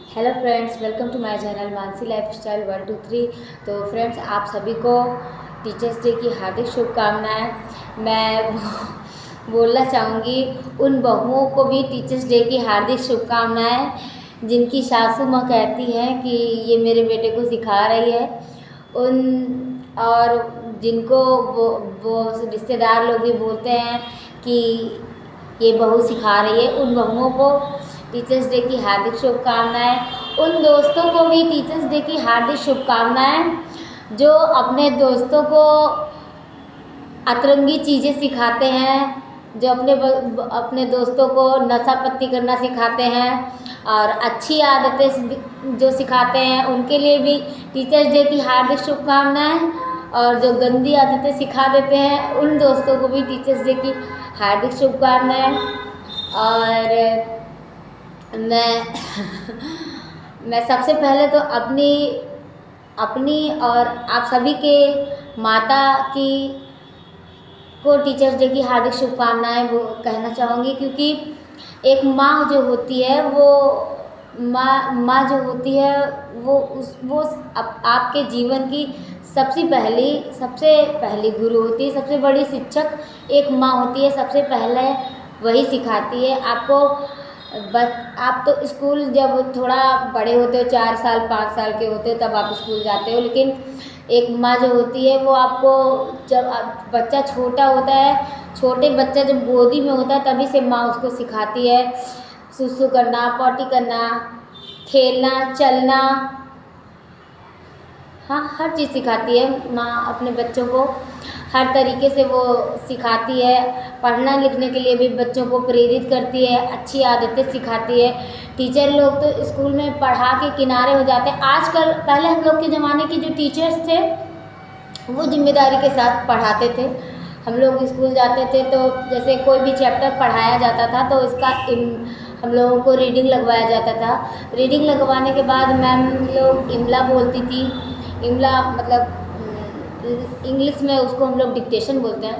Hello friends, welcome to my channel Mansi lifestyle 123। तो friends, आप सभी को टीचर्स डे की हार्दिक शुभकामनाएं। मैं बोलना चाहूँगी उन बहुओं को भी टीचर्स डे की हार्दिक शुभकामनाएं जिनकी सासू माँ कहती हैं कि ये मेरे बेटे को सिखा रही है। उन और जिनको वो रिश्तेदार लोग भी बोलते हैं कि ये बहू सिखा रही है, उन बहुओं को टीचर्स डे की हार्दिक शुभकामनाएं। उन दोस्तों को भी टीचर्स डे की हार्दिक शुभकामनाएं जो अपने दोस्तों को अतरंगी चीज़ें सिखाते हैं, जो अपने दोस्तों को नशा पत्ती करना सिखाते हैं और अच्छी आदतें जो सिखाते हैं, उनके लिए भी टीचर्स डे की हार्दिक शुभकामनाएं। और जो गंदी आदतें सिखा देते हैं, उन दोस्तों को भी टीचर्स डे की हार्दिक शुभकामनाएं। और मैं मैं सबसे पहले तो अपनी और आप सभी के माता की को टीचर्स डे की हार्दिक शुभकामनाएं वो कहना चाहूँगी, क्योंकि एक माँ जो होती है माँ जो होती है वो आपके जीवन की सबसे पहली गुरु होती है। सबसे बड़ी शिक्षक एक माँ होती है, सबसे पहले वही सिखाती है आपको। आप तो स्कूल जब थोड़ा बड़े होते हो, 4 साल 5 साल के होते हो, तब आप स्कूल जाते हो, लेकिन एक माँ जो होती है वो आपको जब बच्चा छोटा होता है, छोटे बच्चा जब गोदी में होता है, तभी से माँ उसको सिखाती है सुसु करना, पॉटी करना, खेलना, चलना। हाँ, हर चीज़ सिखाती है माँ अपने बच्चों को, हर तरीके से वो सिखाती है। पढ़ना लिखने के लिए भी बच्चों को प्रेरित करती है, अच्छी आदतें सिखाती है। टीचर लोग तो स्कूल में पढ़ा के किनारे हो जाते हैं आजकल। पहले हम लोग के ज़माने के जो टीचर्स थे वो जिम्मेदारी के साथ पढ़ाते थे। हम लोग स्कूल जाते थे तो जैसे कोई भी चैप्टर पढ़ाया जाता था तो इसका हम लोगों को रीडिंग लगवाया जाता था। रीडिंग लगवाने के बाद मैम लोग इमला बोलती थी। इमला मतलब इंग्लिश में उसको हम लोग डिक्टेशन बोलते हैं,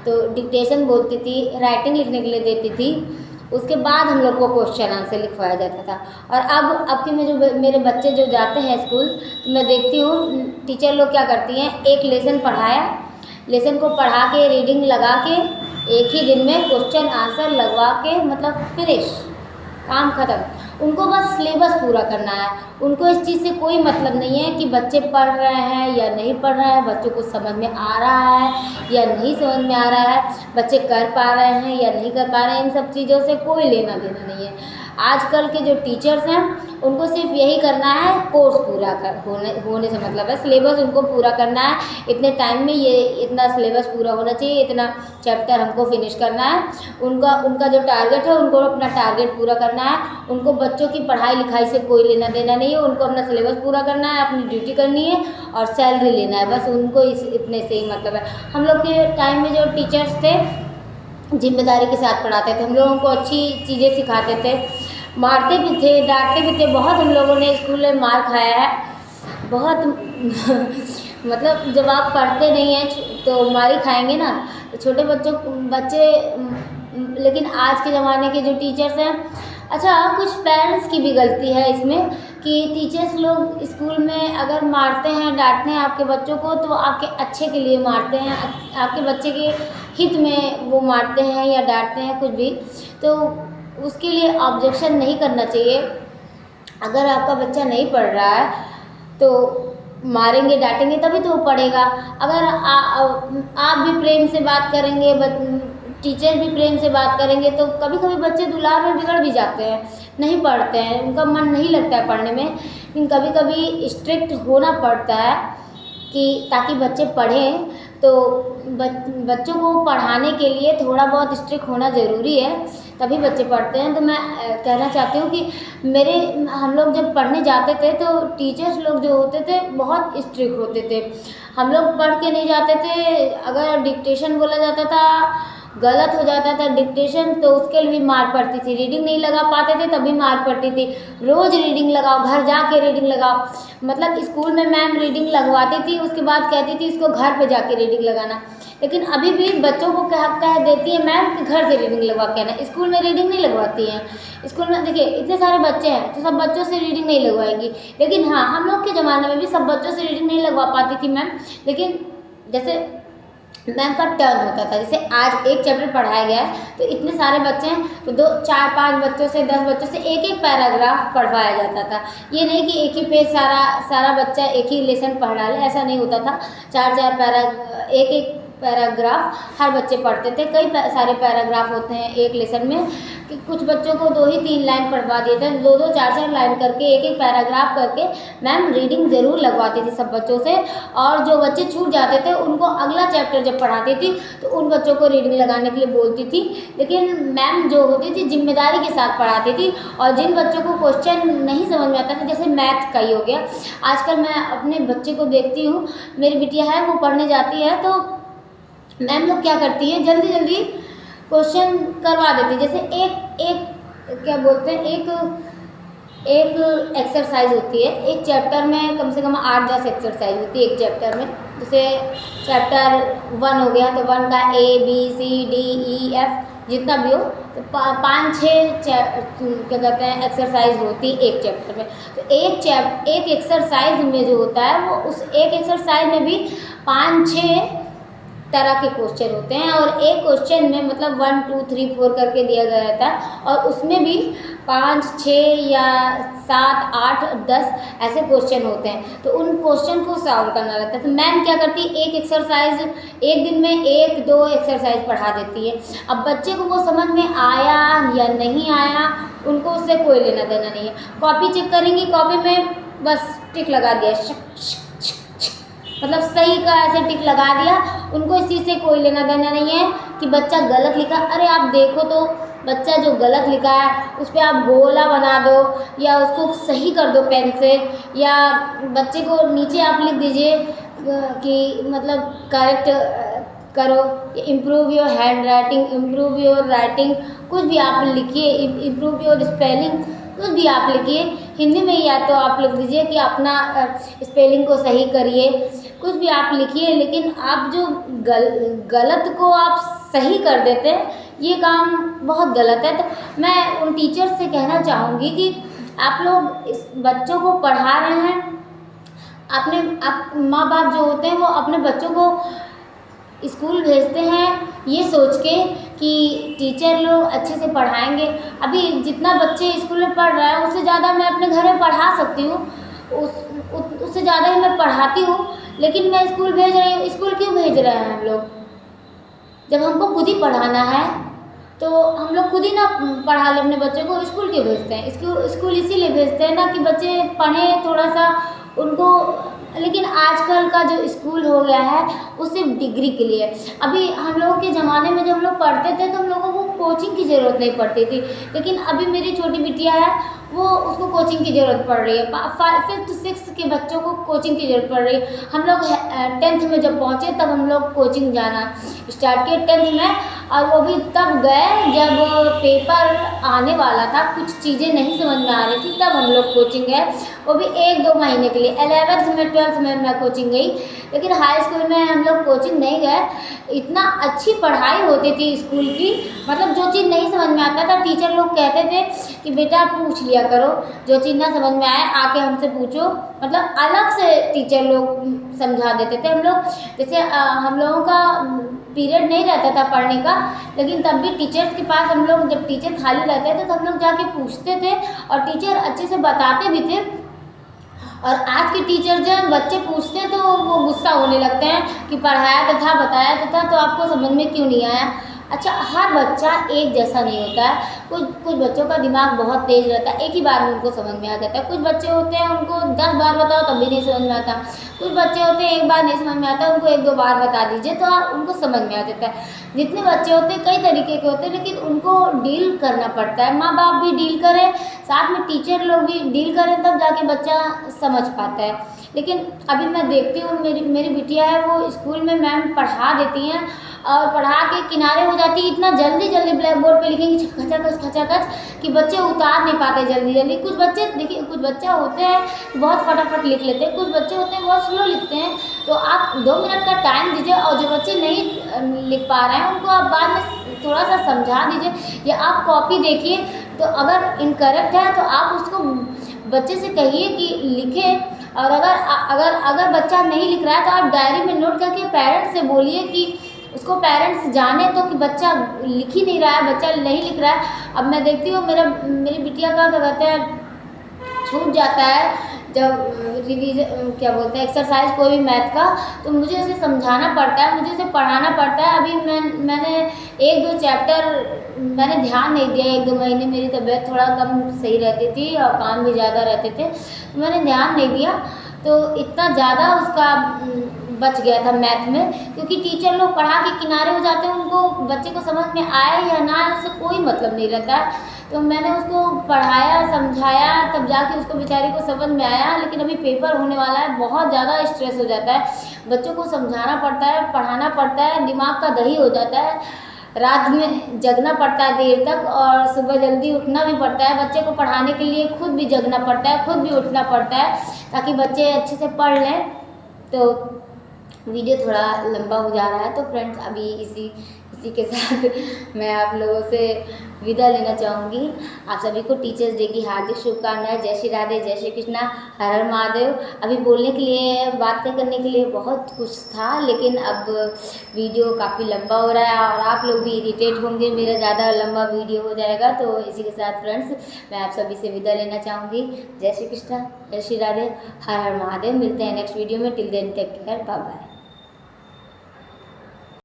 तो डिक्टेशन बोलती थी, राइटिंग लिखने के लिए देती थी। उसके बाद हम लोग को क्वेश्चन आंसर लिखवाया जाता था। और अब के में जो मेरे बच्चे जो जाते हैं स्कूल, तो मैं देखती हूँ टीचर लोग क्या करती हैं, एक लेसन को पढ़ा के रीडिंग लगा के एक ही दिन में क्वेश्चन आंसर लगवा के मतलब फिनिश, काम ख़त्म। उनको बस सिलेबस पूरा करना है। उनको इस चीज़ से कोई मतलब नहीं है कि बच्चे पढ़ रहे हैं या नहीं पढ़ रहे हैं, बच्चों को समझ में आ रहा है या नहीं समझ में आ रहा है, बच्चे कर पा रहे हैं या नहीं कर पा रहे हैं। इन सब चीज़ों से कोई लेना देना नहीं है। आजकल के जो टीचर्स हैं उनको सिर्फ यही करना है, कोर्स पूरा होने से मतलब है, सिलेबस उनको पूरा करना है। इतने टाइम में ये इतना सिलेबस पूरा होना चाहिए, इतना चैप्टर हमको फिनिश करना है। उनका जो टारगेट है, उनको अपना टारगेट पूरा करना है। उनको बच्चों की पढ़ाई लिखाई से कोई लेना देना नहीं है। उनको अपना सिलेबस पूरा करना है, अपनी ड्यूटी करनी है और सैलरी लेना है, बस उनको इतने से ही मतलब है। हम लोग के टाइम में जो टीचर्स थे जिम्मेदारी के साथ पढ़ाते थे, हम लोगों को अच्छी चीज़ें सिखाते थे, मारते भी थे, डांटते भी थे। बहुत हम लोगों ने स्कूल में मार खाया है, बहुत मतलब जब आप पढ़ते नहीं हैं तो मारी खाएंगे ना, तो छोटे बच्चे लेकिन आज के ज़माने के जो टीचर्स हैं, अच्छा कुछ पेरेंट्स की भी गलती है इसमें कि टीचर्स लोग स्कूल में अगर मारते हैं, डांटते हैं आपके बच्चों को, तो आपके अच्छे के लिए मारते हैं, आपके बच्चे के हित में वो मारते हैं या डांटते हैं कुछ भी, तो उसके लिए ऑब्जेक्शन नहीं करना चाहिए। अगर आपका बच्चा नहीं पढ़ रहा है तो मारेंगे डांटेंगे तभी तो वो पढ़ेगा। अगर आप भी प्रेम से बात करेंगे, टीचर भी प्रेम से बात करेंगे, तो कभी कभी बच्चे दुलार में बिगड़ भी जाते हैं, नहीं पढ़ते हैं, उनका मन नहीं लगता है पढ़ने में। लेकिन कभी कभी स्ट्रिक्ट होना पड़ता है कि ताकि बच्चे पढ़ें। तो बच्चों को पढ़ाने के लिए थोड़ा बहुत स्ट्रिक्ट होना ज़रूरी है, तभी बच्चे पढ़ते हैं। तो मैं कहना चाहती हूँ कि हम लोग जब पढ़ने जाते थे तो टीचर्स लोग जो होते थे बहुत स्ट्रिक्ट होते थे। हम लोग पढ़ के नहीं जाते थे, अगर डिक्टेशन बोला जाता था, गलत हो जाता था डिक्टेशन, तो उसके लिए भी मार पड़ती थी। रीडिंग नहीं लगा पाते थे तभी मार पड़ती थी। रोज़ रीडिंग लगाओ, घर जाके रीडिंग लगाओ। मतलब स्कूल में मैम रीडिंग लगवाती थी, उसके बाद कहती थी इसको घर पे जाके रीडिंग लगाना। लेकिन अभी भी बच्चों को कह देती है मैम कि घर से रीडिंग लगवा के आना। स्कूल में रीडिंग नहीं लगवाती हैं। स्कूल में देखिए इतने सारे बच्चे हैं तो सब बच्चों से रीडिंग नहीं लगवाएंगी, लेकिन हाँ हम लोग के ज़माने में भी सब बच्चों से रीडिंग नहीं लगवा पाती थी मैम। लेकिन जैसे मैम का टर्न होता था, जैसे आज एक चैप्टर पढ़ाया गया है तो इतने सारे बच्चे हैं तो 2 4 5 बच्चों से 10 बच्चों से एक एक पैराग्राफ पढ़वाया जाता था। ये नहीं कि एक ही पेज सारा बच्चा एक ही लेसन पढ़ डाले, ऐसा नहीं होता था। 4 4 एक एक पैराग्राफ हर बच्चे पढ़ते थे। कई सारे पैराग्राफ होते हैं एक लेसन में कि कुछ बच्चों को 2 ही 3 लाइन पढ़वा दिए थे, 2 2 4 4 लाइन करके एक एक पैराग्राफ करके मैम रीडिंग ज़रूर लगवाती थी सब बच्चों से। और जो बच्चे छूट जाते थे उनको अगला चैप्टर जब पढ़ाती थी तो उन बच्चों को रीडिंग लगाने के लिए बोलती थी। लेकिन मैम जो होती थी जिम्मेदारी के साथ पढ़ाती थी। और जिन बच्चों को क्वेश्चन नहीं समझ में आता था, जैसे मैथ का ही हो गया, आजकल मैं अपने बच्चे को देखती हूँ, मेरी बिटिया है वो पढ़ने जाती है तो मैम लोग क्या करती है जल्दी जल्दी क्वेश्चन करवा देती। जैसे एक क्या बोलते हैं एक एक्सरसाइज होती है एक चैप्टर में, कम से कम 8 10 एक्सरसाइज होती है एक चैप्टर में। जैसे चैप्टर 1 हो गया तो 1 का ABCDEF जितना भी हो तो 5 6 क्या कहते हैं एक्सरसाइज होती है एक चैप्टर में। तो एक एक्सरसाइज में जो होता है वो उस एक एक्सरसाइज में भी 5 6 तरह के क्वेश्चन होते हैं। और एक क्वेश्चन में मतलब 1 2 3 4 करके दिया गया रहता है और उसमें भी 5 6 या 7 8 10 ऐसे क्वेश्चन होते हैं। तो उन क्वेश्चन को सॉल्व करना रहता है। तो मैम क्या करती है एक एक्सरसाइज एक दिन में 1 2 एक्सरसाइज पढ़ा देती है। अब बच्चे को वो समझ में आया या नहीं आया उनको उससे कोई लेना देना नहीं है। कॉपी चेक करेंगी, कॉपी में बस टिक लगा दिया, मतलब सही का ऐसे टिक लगा दिया। उनको इस चीज़ से कोई लेना देना नहीं है कि बच्चा गलत लिखा। अरे आप देखो तो बच्चा जो गलत लिखा है उस पर आप गोला बना दो या उसको सही कर दो पेन से, या बच्चे को नीचे आप लिख दीजिए कि मतलब करेक्ट करो, improve your hand writing, improve your writing, कुछ भी आप लिखिए, इम्प्रूव योर स्पेलिंग, कुछ भी आप लिखिए। हिंदी में या तो आप लिख दीजिए कि अपना स्पेलिंग को सही करिए, कुछ भी आप लिखिए। लेकिन आप जो गलत को आप सही कर देते हैं ये काम बहुत गलत है। तो मैं उन टीचर्स से कहना चाहूँगी कि आप लोग इस बच्चों को पढ़ा रहे हैं, आप माँ बाप जो होते हैं वो अपने बच्चों को स्कूल भेजते हैं ये सोच के कि टीचर लोग अच्छे से पढ़ाएंगे। अभी जितना बच्चे स्कूल में पढ़ रहा है उससे ज़्यादा मैं अपने घर में पढ़ा सकती हूँ, उससे ज़्यादा ही मैं पढ़ाती हूँ। लेकिन मैं स्कूल भेज रही हूँ। स्कूल क्यों भेज रहे हैं हम लोग? जब हमको खुद ही पढ़ाना है तो हम लोग खुद ही ना पढ़ा ले अपने बच्चों को। स्कूल क्यों भेजते हैं? स्कूल इसीलिए भेजते हैं ना कि बच्चे पढ़ें थोड़ा सा उनको। लेकिन आजकल का जो स्कूल हो गया है वो सिर्फ डिग्री के लिए। अभी हम लोगों के ज़माने में जब हम लोग पढ़ते थे तो हम लोगों को कोचिंग की ज़रूरत नहीं पड़ती थी। लेकिन अभी मेरी छोटी बिटिया है वो उसको कोचिंग की ज़रूरत पड़ रही है। 5th 6th के बच्चों को कोचिंग की ज़रूरत पड़ रही है। हम लोग 10th में जब पहुँचे तब हम लोग कोचिंग जाना स्टार्ट किए 10th में, और वो भी तब गए जब पेपर आने वाला था, कुछ चीज़ें नहीं समझ में आ रही थी, तब हम लोग कोचिंग गए, वो भी 1 2 महीने के लिए। 11th में 12th में मैं कोचिंग गई, लेकिन हाई स्कूल में हम लोग कोचिंग नहीं गए। इतना अच्छी पढ़ाई होती थी स्कूल की, मतलब जो चीज़ नहीं समझ में आता था टीचर लोग कहते थे कि बेटा पूछ लिया करो, जो चीज़ ना समझ में आए आके हमसे पूछो। मतलब अलग से टीचर लोग समझा देते थे। हम लोग जैसे हम लोगों का पीरियड नहीं रहता था पढ़ने का, लेकिन तब भी टीचर्स के पास हम लोग जब टीचर खाली रहते थे तो हम लोग जाके पूछते थे और टीचर अच्छे से बताते भी थे। और आज के टीचर जब बच्चे पूछते हैं तो वो गुस्सा होने लगते हैं कि पढ़ाया तो था, बताया तो था, तो आपको समझ में क्यों नहीं आया? अच्छा, हर बच्चा एक जैसा नहीं होता है। कुछ बच्चों का दिमाग बहुत तेज़ रहता है, एक ही बार में उनको समझ में आ जाता है। कुछ बच्चे होते हैं उनको 10 बार बताओ तब भी नहीं समझ में आता। कुछ बच्चे होते हैं एक बार नहीं समझ में आता, उनको 1 2 बार बता दीजिए तो उनको समझ में आ जाता है। जितने बच्चे होते हैं कई तरीके के होते हैं, लेकिन उनको डील करना पड़ता है। माँ बाप भी डील करें, साथ में टीचर लोग भी डील करें, तब जाके बच्चा समझ पाता है। लेकिन अभी मैं देखती हूँ मेरी बिटिया है वो स्कूल में मैम पढ़ा देती हैं और पढ़ा के किनारे हो हो जाती है, इतना जल्दी जल्दी ब्लैक बोर्ड पे लिखेंगे खचाखच कि बच्चे उतार नहीं पाते जल्दी जल्दी। कुछ बच्चे देखिए, कुछ बच्चे होते हैं बहुत फटाफट लिख लेते हैं, कुछ बच्चे होते हैं बहुत स्लो लिखते हैं। तो आप 2 मिनट का टाइम दीजिए, और जो बच्चे नहीं लिख पा रहे हैं उनको आप बाद में थोड़ा सा समझा दीजिए, या आप कॉपी देखिए, तो अगर इनकरेक्ट है तो आप उसको बच्चे से कहिए कि लिखे। और अगर बच्चा नहीं लिख रहा है तो आप डायरी में नोट करके पेरेंट्स से बोलिए कि उसको पेरेंट्स जाने तो कि बच्चा लिख ही नहीं रहा है, बच्चा नहीं लिख रहा है। अब मैं देखती हूँ मेरी बिटिया का क्या कहते हैं छूट जाता है जब रिवीजन क्या बोलते हैं एक्सरसाइज कोई भी मैथ का, तो मुझे उसे समझाना पड़ता है, मुझे उसे पढ़ाना पड़ता है। अभी मैंने 1-2 चैप्टर मैंने ध्यान नहीं दिया, 1-2 महीने मेरी तबीयत थोड़ा कम सही रहती थी और काम भी ज़्यादा रहते थे, तो मैंने ध्यान नहीं दिया, तो इतना ज़्यादा उसका बच गया था मैथ में। क्योंकि टीचर लोग पढ़ा के किनारे हो जाते हैं, उनको बच्चे को समझ में आए या ना आए उससे कोई मतलब नहीं रहता है। तो मैंने उसको पढ़ाया समझाया, तब जाके उसको बेचारी को समझ में आया। लेकिन अभी पेपर होने वाला है, बहुत ज़्यादा स्ट्रेस हो जाता है, बच्चों को समझाना पड़ता है, पढ़ाना पड़ता है, दिमाग का दही हो जाता है, रात में जगना पड़ता है देर तक और सुबह जल्दी उठना भी पड़ता है। बच्चे को पढ़ाने के लिए खुद भी जगना पड़ता है, खुद भी उठना पड़ता है, ताकि बच्चे अच्छे से पढ़ लें। तो वीडियो थोड़ा लंबा हो जा रहा है, तो फ्रेंड्स अभी इसी के साथ मैं आप लोगों से विदा लेना चाहूँगी। आप सभी को टीचर्स डे की हार्दिक शुभकामनाएं। जय श्री राधे, जय श्री कृष्णा, हर हर महादेव। अभी बोलने के लिए, बातें करने के लिए बहुत कुछ था, लेकिन अब वीडियो काफ़ी लंबा हो रहा है और आप लोग भी इरिटेट होंगे, मेरा ज़्यादा लंबा वीडियो हो जाएगा। तो इसी के साथ फ्रेंड्स मैं आप सभी से विदा लेना चाहूँगी। जय श्री कृष्णा, जय श्री राधे, हर हर महादेव। मिलते हैं नेक्स्ट वीडियो में। Till then take care, bye bye.